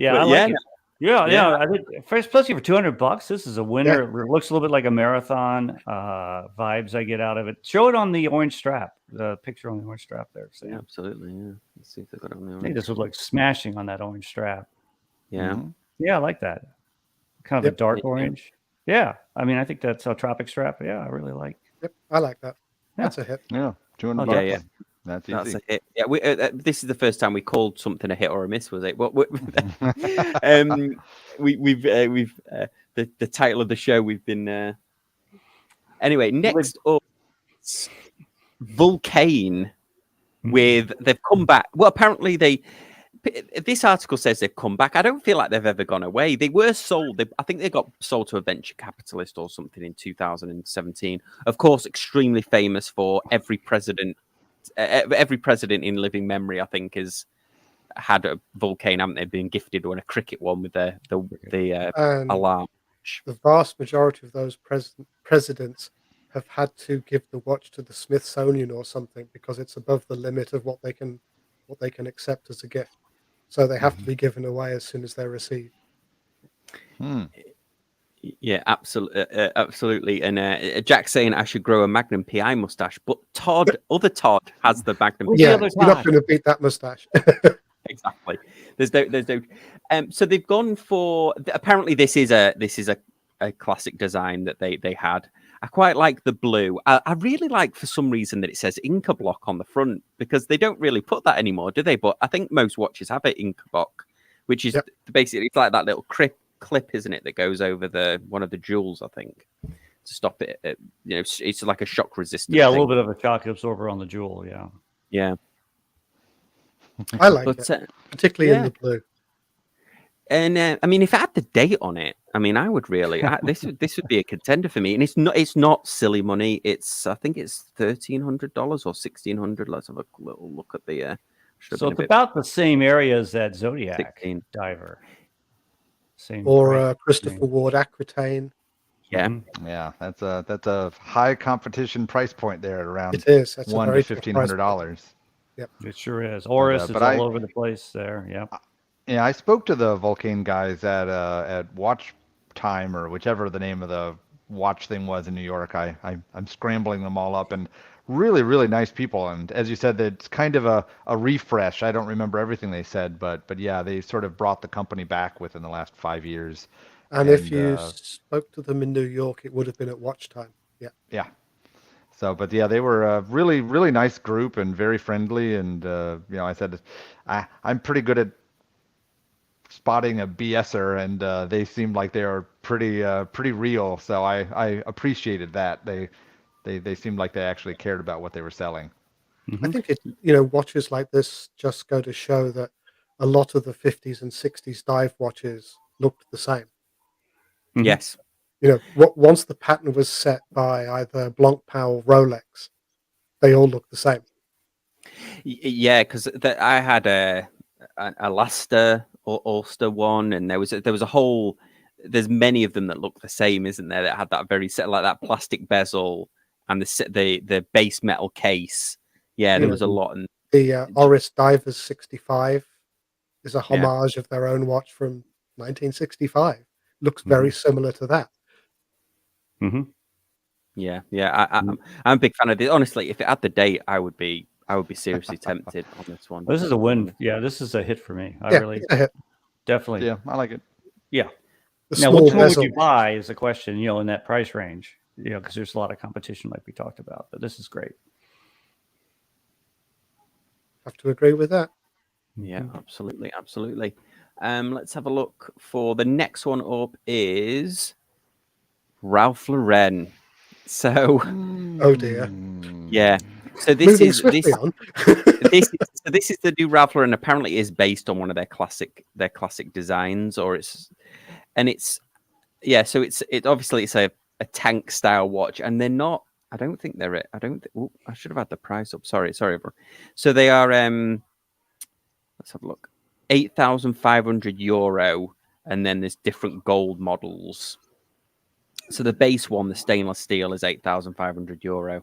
I yeah, like it. Yeah. I think especially for $200, this is a winner. It looks a little bit like a marathon. Vibes I get out of it. Show it on the orange strap. The picture on the orange strap there. So, yeah, absolutely. Yeah. Let's see if they've got it on the I think orange. this would look smashing on that orange strap. Yeah. Yeah, I like that. Kind of Yep. a dark Yeah. orange. Yeah, I mean, I think that's a tropic strap. Yeah, I really like. Yep, I like that. Yeah. That's a hit. Yeah, $200. Yeah, yeah. That's That's easy. a hit. Yeah, this is the first time we called something a hit or a miss, was it? What? We've the title of the show. We've been anyway. Next up, Vulcane. They've come back. Well, apparently this article says they've come back. I don't feel like they've ever gone away. They were sold. I think they got sold to a venture capitalist or something in 2017. Of course, extremely famous for every president in living memory, I think, has had a Vulcane, haven't they? Been gifted or a cricket one with the And alarm. the vast majority of those presidents have had to give the watch to the Smithsonian or something because it's above the limit of what they can accept as a gift. So they have to be given away as soon as they're received. Yeah, absolutely. And Jack's saying I should grow a Magnum PI mustache, but other Todd has the Magnum. Who's the Yeah, other you're not Todd? going to beat that mustache. Exactly. There's no. So they've gone for. Apparently, this is a classic design that they had. I quite like the blue. I really like, for some reason, that it says Inca Block on the front, because they don't really put that anymore, do they? But I think most watches have it Inca Block, which is basically, it's like that little clip, isn't it, that goes over one of the jewels, I think, to stop it. It's like a shock resistant. Yeah, a thing. little bit of a shock absorber on the jewel. Yeah. Yeah. I like But it, particularly in the blue. And I mean, if it had the date on it, I mean, I would really. This would be a contender for me. And it's not silly money. I think it's $1,300 or $1,600. Let's have a little look at the. So it's about the same area as that Zodiac 16. diver. Same. Or Christopher Ward Aquitaine. Yeah. Yeah, that's a high competition price point there at around It is. That's $1,000 a very to good price point. $1,500. It sure is. Oris is but all over the place there. Yeah. Yeah, I spoke to the Vulcane guys at Watch Time, or whichever the name of the watch thing was in New York. I'm scrambling them all up, and really, really nice people. And as you said, it's kind of a refresh. I don't remember everything they said, but yeah, they sort of brought the company back within the last 5 years. And if you spoke to them in New York, it would have been at Watch Time. Yeah. Yeah. So, but yeah, they were a really, really nice group and very friendly. And I said, I'm pretty good at spotting a BSer, and they seemed like they were pretty real. So I appreciated that. They seemed like they actually cared about what they were selling. I think watches like this just go to show that a lot of the 50s and 60s dive watches looked the same. Yes. Once the pattern was set by either Blancpain or Rolex, they all look the same. Yeah, because I had a Laster or Ulster one, and there was a whole. There's many of them that look the same, isn't there? That had that very set, like that plastic bezel and the base metal case. Yeah, there was a lot. And the Oris Divers 65 is a homage of their own watch from 1965. Looks very similar to that. Mm-hmm. Yeah. I'm a big fan of this. Honestly, if it had the date, I would be seriously tempted on this one. This is a win. Yeah, this is a hit for me. It's a hit. Definitely. Yeah, I like it. Yeah. The Now, which small one would bezel. you buy is the question, in that price range, because there's a lot of competition like we talked about, but this is great. Have to agree with that. Yeah, absolutely. Let's have a look for the next one up is Ralph Lauren. So, Oh dear. yeah. So this Moving is swiftly on. this is the new Ralph Lauren. Apparently, is based on one of their classic designs, or it's yeah. So it obviously it's a tank style watch, and they're not. I don't think they're. I don't. I should have had the price up. Sorry, everyone. So they are. Let's have a look. €8,500, and then there's different gold models. So the base one, the stainless steel, is €8,500.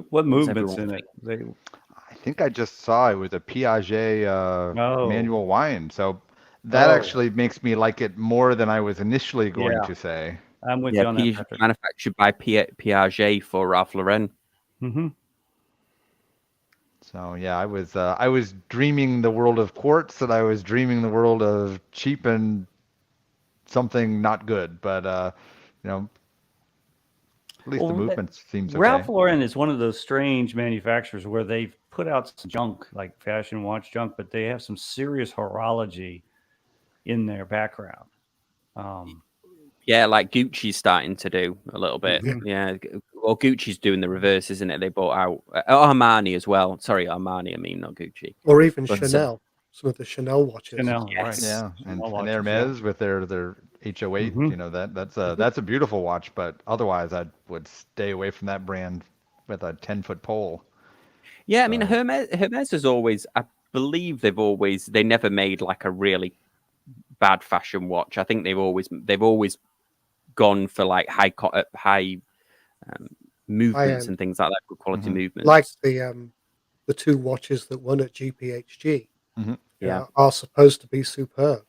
What movements in it? I think I just saw it was a Piaget manual wind. So that actually makes me like it more than I was initially going to say. I'm with you on that. Patrick. Manufactured by Piaget for Ralph Lauren. Mm-hmm. So yeah, I was dreaming the world of quartz, and I was dreaming the world of cheap and something not good. But at least the movement seems okay. Ralph Lauren is one of those strange manufacturers where they've put out some junk, like fashion watch junk, but they have some serious horology in their background. Yeah, like Gucci's starting to do a little bit. Yeah. Well, Gucci's doing the reverse, isn't it? They bought out Armani as well. Sorry, Armani, I mean, not Gucci. Or even Chanel. Some of the Chanel watches. Chanel, yes. Yeah, and Hermes with their HO8. That's a beautiful watch, but otherwise I would stay away from that brand with a 10-foot pole. Yeah, I mean, Hermes has always, I believe they never made like a really bad fashion watch. I think they've always gone for like high movements and things like that, good quality movements. Like the two watches that won at GPHG. Yeah, are supposed to be superb.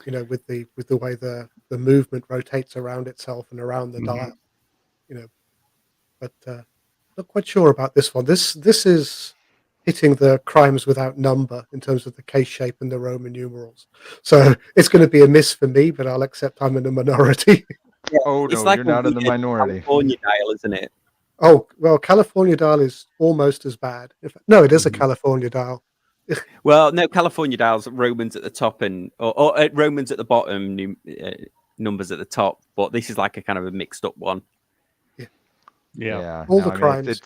With the way the movement rotates around itself and around the dial. But not quite sure about this one. This is hitting the crimes without number in terms of the case shape and the Roman numerals. So it's going to be a miss for me, but I'll accept I'm in a minority. Yeah, oh no, you're not in the minority. California dial, isn't it? Oh well, California dial is almost as bad. No, it is a California dial. Well, no, California dials, Romans at the top or Romans at the bottom, numbers at the top. But this is like a kind of a mixed up one. Yeah. All the crimes.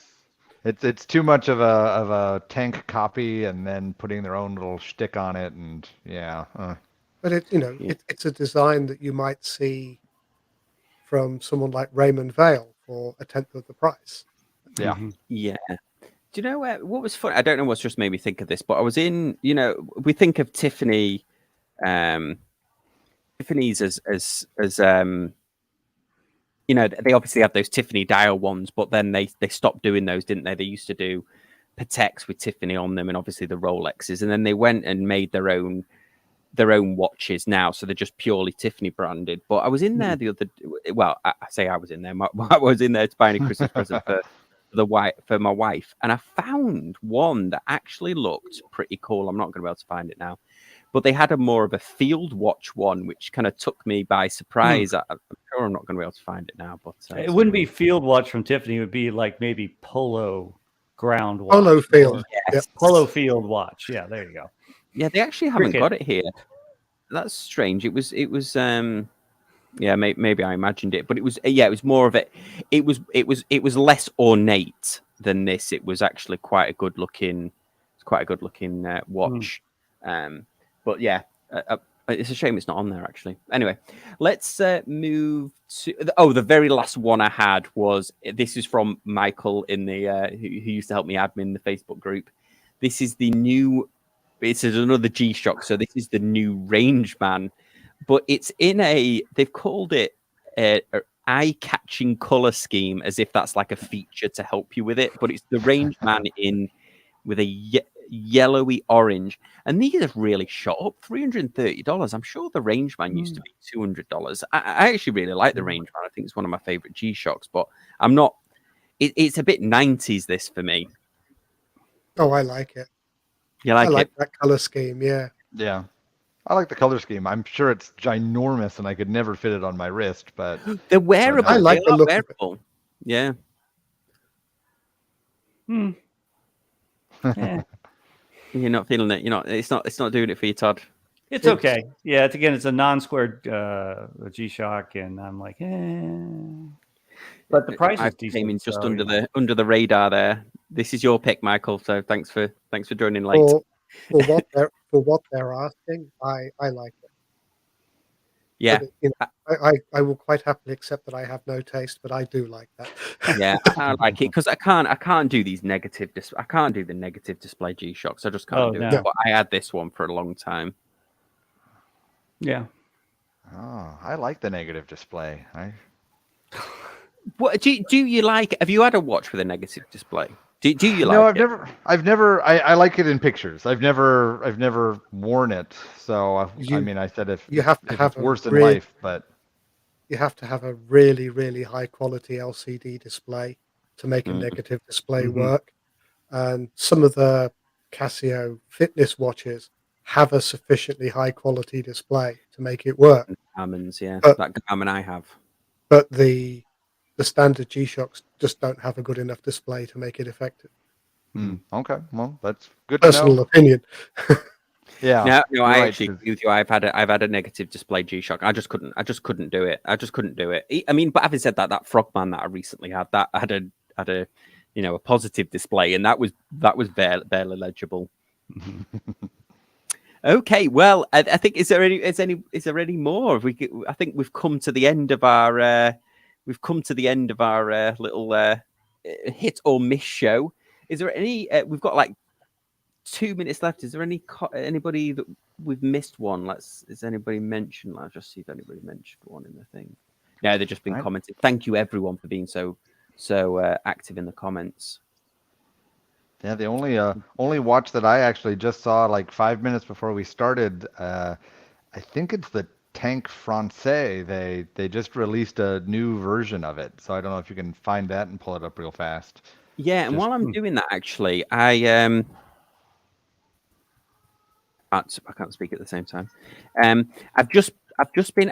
It's too much of a tank copy, and then putting their own little shtick on it, and But it's a design that you might see from someone like Raymond Vale for a tenth of the price. Yeah. Yeah. Do you know what was funny? I don't know what's just made me think of this, but I was in, we think of Tiffany, Tiffany's as they obviously have those Tiffany dial ones, but then they stopped doing those, didn't they? They used to do Pateks with Tiffany on them, and obviously the Rolexes, and then they went and made their own watches now, so they're just purely Tiffany branded. But I was in there I say I was in there. I was in there to buy a Christmas present for my wife, and I found one that actually looked pretty cool. I'm not going to be able to find it now, but they had a more of a field watch one, which kind of took me by surprise. I'm sure I'm not going to be able to find it now, but it wouldn't be field watch from Tiffany. It would be like maybe Polo ground watch. Polo field. Yes. Polo field watch. Yeah, there you go. Yeah, they actually haven't got it here. That's strange. It was yeah, maybe I imagined it, but it was more of it. It was less ornate than this. It was actually quite a good looking watch. But yeah, it's a shame it's not on there actually. Anyway, let's move to the very last one I had was, this is from Michael in the who used to help me admin the Facebook group. This is the new. It's another G-Shock, so this is the new Rangeman. But it's they've called it an eye-catching color scheme, as if that's like a feature to help you with it. But it's the Rangeman with a yellowy orange. And these have really shot up, $330. I'm sure the Rangeman used to be $200. I actually really like the Rangeman. I think it's one of my favorite G-Shocks, but I'm not. It's a bit 90s, this for me. Oh, I like it. You like it? I like that color scheme, yeah. Yeah. I like the color scheme. I'm sure it's ginormous and I could never fit it on my wrist, but they're wearable. I like the look wearable. Of it. Yeah. Yeah. You're not feeling it. It's not doing it for you, Todd. It's okay. Yeah, it's a non-squared G-Shock, and I'm like, But the price I is decent. came in just so, under the radar there. This is your pick, Michael. So thanks for joining late. For what they're asking, I like it. Yeah, But, you know, I will quite happily accept that I have no taste, but I do like that. yeah, I like it because I can't do these negative. I can't do the negative display G-Shocks. I just can't do it. no. But I had this one for a long time. Yeah. Oh, I like the negative display. What do you like? Have you had a watch with a negative display? Do you like? No, it? I've never. I like it in pictures. I've never worn it. So I mean, I said if it's worse in life, but you have to have a really, really high quality LCD display to make a negative display work. And some of the Casio fitness watches have a sufficiently high quality display to make it work. Garmin's, yeah, But- that Garmin I have. But the standard G-Shocks just don't have a good enough display to make it effective. okay, well, that's good to Personal know. opinion. Yeah, No, you're I right, actually 'cause- agree with you. I've had a negative display G-Shock. I just couldn't do it. I just couldn't do it. I mean, but having said that, that Frogman that I recently had had a a positive display, and that was barely legible. Okay, well, I think is there any more? I think we've come to the end of our little hit or miss show. Is there any? We've got like 2 minutes left. Is there anybody that we've missed one? Is anybody mentioned? I'll just see if anybody mentioned one in the thing. No, they've just been commenting. Thank you everyone for being so active in the comments. Yeah, the only watch that I actually just saw like 5 minutes before we started, I think it's the Tank Francais. They just released a new version of it, so I don't know if you can find that and pull it up real fast. Yeah, and while I'm doing that, actually, I can't speak at the same time. I've just been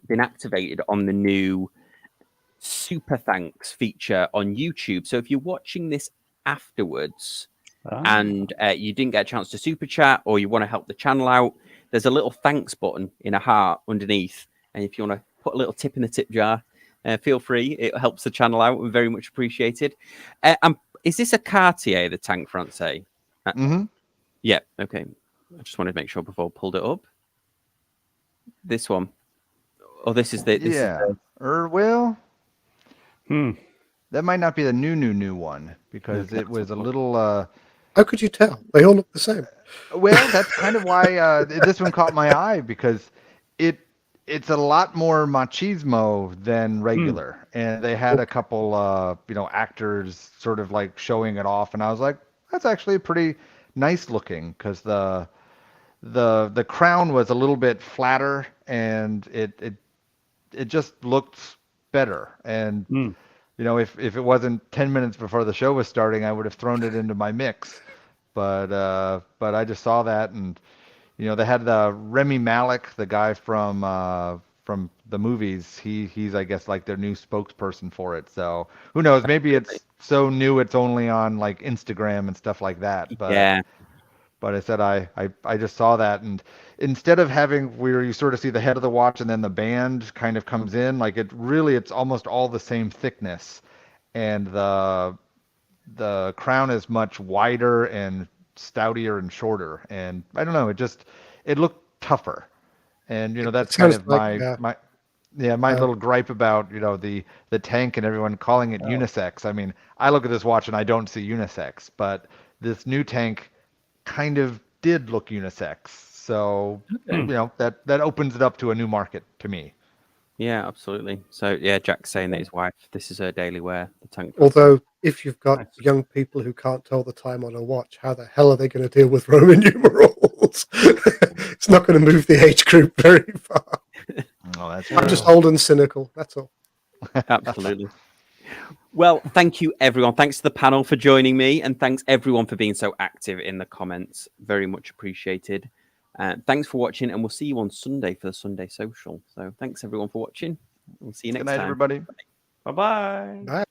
been activated on the new Super Thanks feature on YouTube. So if you're watching this afterwards and you didn't get a chance to super chat or you want to help the channel out, there's a little thanks button in a heart underneath. And if you want to put a little tip in the tip jar, feel free. It helps the channel out. We're very much appreciated. Is this a Cartier, the Tank Francais? Yeah. Okay. I just wanted to make sure before I pulled it up. This one. Oh, this is the. Well, that might not be the new one because it was a little. How could you tell? They all look the same. Well, that's kind of why this one caught my eye because it's a lot more machismo than regular, and they had a couple actors sort of like showing it off, and I was like, that's actually pretty nice looking because the crown was a little bit flatter and it just looked better. And if it wasn't 10 minutes before the show was starting, I would have thrown it into my mix. But I just saw that, and they had the Remy Malik, the guy from the movies. He's I guess like their new spokesperson for it. So who knows? Maybe it's so new it's only on like Instagram and stuff like that. But yeah. But I said I just saw that, and instead of having where you sort of see the head of the watch and then the band kind of comes in, like it's almost all the same thickness, and the crown is much wider and stoutier and shorter, and I don't know, it looked tougher, and that's kind of my little gripe about the Tank and everyone calling it unisex. I mean, I look at this watch and I don't see unisex, but this new Tank kind of did look unisex, so that opens it up to a new market to me. Yeah, absolutely. So yeah, Jack's saying that his wife, this is her daily wear, the Tank. Although if you've got young people who can't tell the time on a watch, how the hell are they going to deal with Roman numerals? It's not going to move the age group very far. I'm just old and cynical, that's all. Absolutely. Well, thank you, everyone. Thanks to the panel for joining me, and thanks everyone for being so active in the comments. Very much appreciated. Thanks for watching, and we'll see you on Sunday for the Sunday Social. So thanks, everyone, for watching. We'll see you next time. Good night, everybody. Bye-bye. Bye.